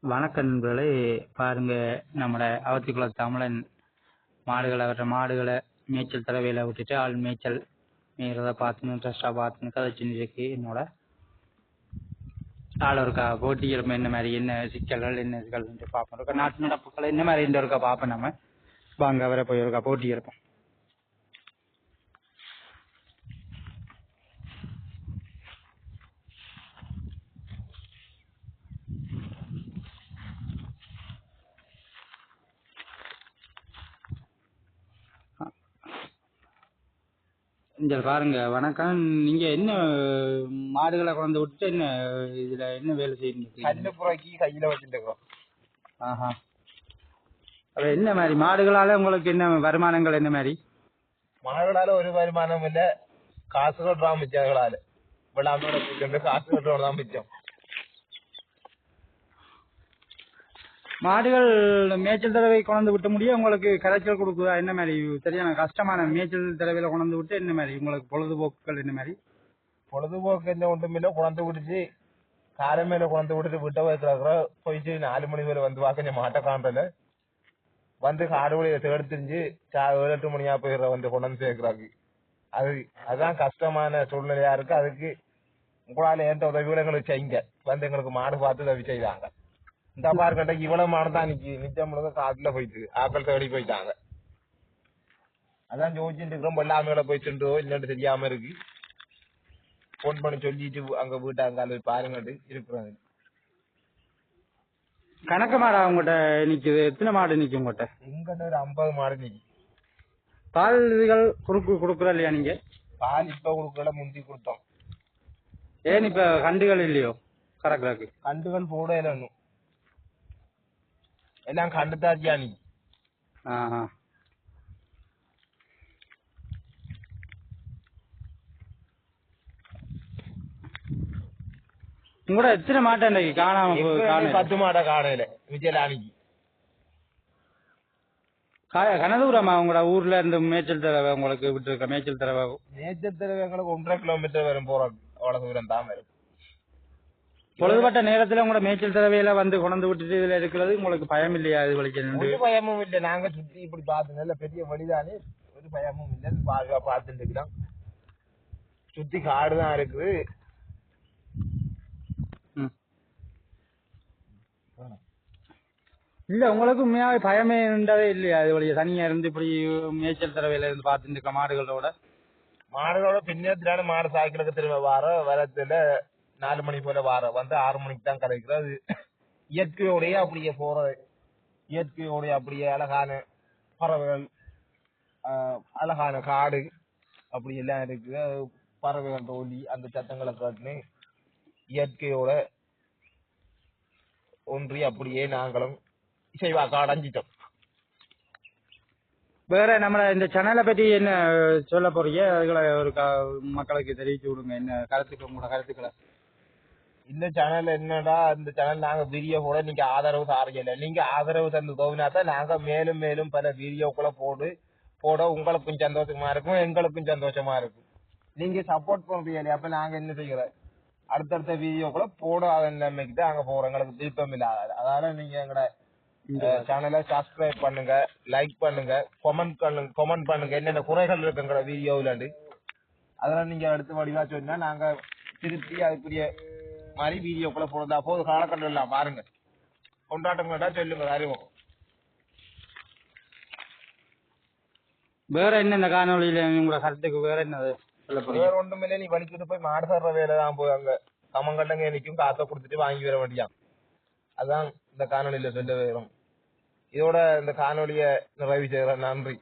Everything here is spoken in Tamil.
வணக்க நண்பர்களே, பாருங்க நம்மட அவத்திக்குள தமிழன் மாடுகளை மேய்ச்சல் தடவையில விட்டுட்டு ஆள் மேய்ச்சல் மேய்கிறத பார்த்துன்னு இன்ட்ரெஸ்டாக பார்த்துன்னு கதைச்சுன்னு இருக்கு. என்னோட ஆள் இருக்கா போட்டிகள் என்ன மாதிரி என்ன சிக்கல்கள் என்ன சிக்கல் பார்ப்போம். நாட்டு நடப்புகள் என்ன மாதிரி இந்த இருக்கா பார்ப்போம். நம்ம வாங்க அவரை போய் இருக்கா போட்டி இருப்போம். இந்த பாருங்க, வணக்கம். நீங்க என்ன மாடுகளை கொண்டு விட்டு என்ன இதுல என்ன வேலை செய்யணும்? கல்லு புறாக்கி கையில வச்சுட்டு ஆஹா, என்ன மாதிரி மாடுகளால உங்களுக்கு என்ன வருமானங்கள்? என்ன மாதிரி மாடுகளால ஒரு வருமானம் இல்ல, காசு கட்டுறான் மிச்சங்களால விழாமோட போயிட்டு காசு கட்டுறதான் மிச்சம். மாடுகள் மேய்ச்சல் தடவை கொண்டு விட்ட முடியும் உங்களுக்கு கரைச்சல் கொடுக்குதா? என்ன மாதிரி சரியான கஷ்டமான மேய்ச்சல் தடவையில கொண்டு விட்டு என்ன மாதிரி உங்களுக்கு பொழுதுபோக்குகள் என்ன மாதிரி? பொழுதுபோக்கு என்ன ஒன்றும் இல்ல, குழந்தை விடுச்சு காலை மேல குழந்தை விட்டுட்டு விட்ட வைக்கிறாங்க. போயிட்டு 4 மணி மேல வந்து வாக்க மாட்டை காண்டல வந்து காடு வழியை தேடி தெரிஞ்சு 7-8 மணியா போயிடுற வந்து கொண்டு வந்து சேர்க்கிறாங்க. அதுதான் கஷ்டமான சூழ்நிலையா இருக்கு. அதுக்கு உங்களால எந்த உதவிகளும் எங்களுக்கு செய்யுங்க, வந்து எங்களுக்கு மாடு பார்த்து உதவி செய்தாங்க. இந்த பாருக்கிட்ட இவ்வளவு மாடு தான் நிச்சயம் முழுக்க காட்டுல போயிட்டு ஆக்கள் தேடி போயிட்டாங்க. அதான் யோசிச்சுட்டு இருக்கிறோம், எல்லாமே போயிட்டு இல்லைன்னு தெரியாம இருக்கு. போன் பண்ணி சொல்லிட்டு அங்க வீட்டாங்க பாருங்கட்டு இருக்கிறாங்க. கணக்கு மாடா உங்ககிட்ட நிக்குது? எத்தனை மாடு நிக்கும் உங்ககிட்ட? எங்கிட்ட ஒரு 50 மாடு நிக்கு. பால்கள் கொடுக்குற இல்லையா நீங்க? பால் இப்ப கொடுக்கல, முந்தி கொடுத்தோம். ஏன் இப்ப கண்டுகள் இல்லையோ? கறக்குறாக்கு கண்டுகள் போட இல்லைன்னு எல்லாம் கண்டுதாச்சியா நீ. உங்களோட எத்தனை மாட்டை இன்னைக்கு காணாம? 10 மாட்டை காணையில விஜயலானிக்கு. கனதூரமா உங்களோட ஊர்ல இருந்து மேய்ச்சல் தடவை உங்களுக்கு விட்டு இருக்க? மேய்ச்சல் தடவை எங்களுக்கு 1.5 கிலோமீட்டர் வரும் போறோம். அவ்வளவு தூரம் தான் வரும். பொழுதுபட்ட நேரத்துல உங்களோட மேய்ச்சல் தடவையில வந்து கொண்டு விட்டுட்டு இதுல இருக்கிறது உங்களுக்கு பயம் இல்லையா? இது வலிக்க ஒரு பயமும் இல்லை. நாங்க சுத்தி இப்படி பார்த்து பெரிய வழிதானே, ஒரு பயமும் இல்லை. பாதுகாப்பா பார்த்துட்டு இருக்கிறோம். சுத்தி காடுதான் இருக்குது. இல்ல உங்களுக்கு உண்மையாவே பயமே இருந்ததே இல்லையா? அது வழியா தனியா இருந்து இப்படி மேய்ச்சல் தடவையில இருந்து பார்த்துட்டு இருக்க மாடுகளோட பின்னத்திலான மாடு சாய்க்கிழக்கு திரும்ப வரத்துல 4 மணி போல வந்து 6 மணிக்கு தான் கிடைக்கிறது. இயற்கையோடைய அப்படியே போறது, இயற்கையோடைய அப்படியே அழகான பறவைகள், அழகான காடு அப்படி எல்லாம் இருக்கு. பறவைகள் தோல்வி அந்த சத்தங்களை காட்டுன்னு இயற்கையோட ஒன்றி அப்படியே நாங்களும் இசைவாக்க அடைஞ்சிட்டோம். வேற நம்ம இந்த சேனலை பத்தி என்ன சொல்ல போறீங்க? அதுகளை ஒரு மக்களுக்கு தெரிவிச்சு விடுங்க. என்ன கருத்துக்கள், உங்களோட கருத்துக்களை. இந்த சேனல் என்னடா, இந்த சேனல் நாங்க வீடியோ கூட நீங்க ஆதரவு சாரியல. நீங்க ஆதரவு தந்து தோவினாதான் நாங்க மேலும் மேலும் பல வீடியோக்களை போட உங்களுக்கும் சந்தோஷமா இருக்கும், எங்களுக்கும் சந்தோஷமா இருக்கும். நீங்க சப்போர்ட் பண்றீங்க, அப்ப நாங்க என்ன செய்யறோம்? அடுத்தடுத்த வீடியோக்களை போடாத நிலைமைக்கு தான் அங்க போறோம். எங்களுக்கு விருப்பம் இல்லாத. அதனால நீங்க எங்களோட சேனலை சப்ஸ்கிரைப் பண்ணுங்க, லைக் பண்ணுங்க, கமெண்ட் பண்ணுங்க. என்னென்ன குறைகள் இருக்கு எங்களோட வீடியோவில அதெல்லாம் நீங்க அடுத்த வடிவா சொன்னா நாங்க திருப்பி அதுக்குரிய மாதிரி வீடியோக்களை போடுறதா போது காலக்கட்டம் எல்லாம் பாருங்க. கொண்டாட்டங்கள்டா சொல்லுங்க அறிவோம். வேற என்ன இந்த காணொலியில உங்களோட கருத்துக்கு வேற என்னது? வேற ஒன்றுமில்லை, நீ வலிக்கிட்டு போய் மாடு தர்ற வேலை தான் போய் அங்க கமங்கட்டங்க நிற்கும், காசை கொடுத்துட்டு வாங்கி வர வேண்டியான். அதான் இந்த காணொலியில சொல்ல வேறும். இதோட இந்த காணொலியை நிறைவு செய்யறேன். நன்றி.